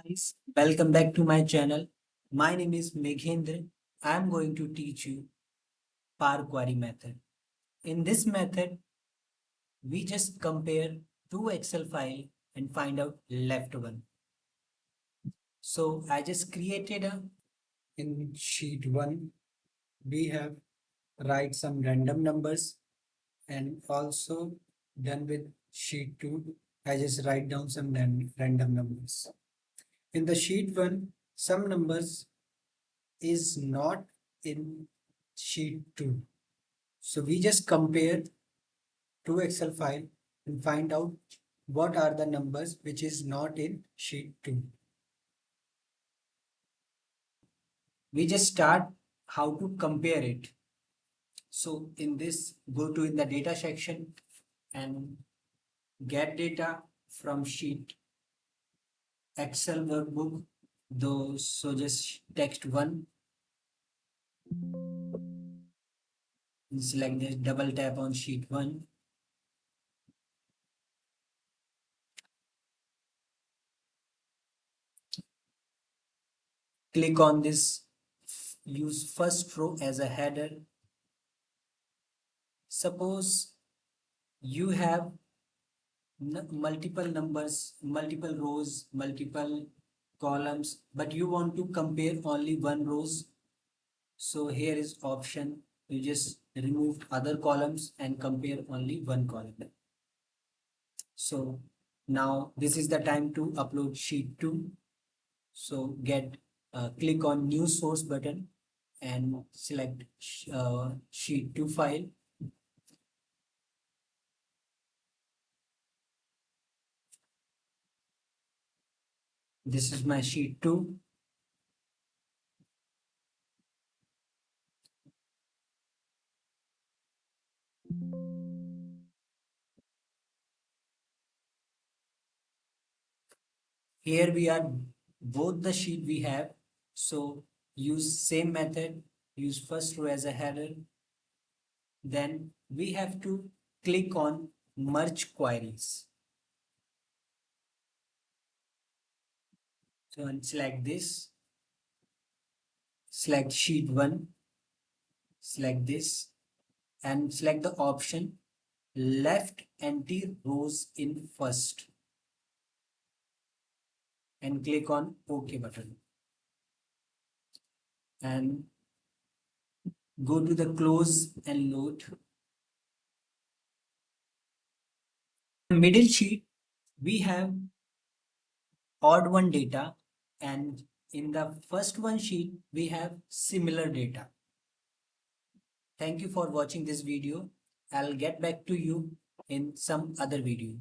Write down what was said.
Guys, welcome back to my channel. My name is Meghendra. I am going to teach you par query method. In this method, we just compare two Excel file and find out left one. So I just created a in sheet 1 we have write some random numbers, and also done with sheet 2 I just write down some random numbers. In the sheet 1 some numbers is not in sheet 2. So we just compare two Excel file and find out what are the numbers which is not in sheet 2. We just start how to compare it. So in this, go to in the data section and get data from sheet Excel workbook. Those, so just text 1 and select this, double tap on sheet 1. Click on this, use first row as a header. Suppose you have multiple numbers, multiple rows, multiple columns, but you want to compare only one rows. So here is option. You just remove other columns and compare only one column. So now this is the time to upload sheet 2. So click on new source button and select sheet 2 file. This is my sheet 2. Here we are both the sheet we have. So use same method, use first row as a header. Then we have to click on merge queries. So select this, select sheet 1, select this and select the option left empty rows in first and click on OK button and go to the close and load. Middle sheet we have odd one data, and in the first one sheet we have similar data. Thank you for watching this video. I'll get back to you in some other video.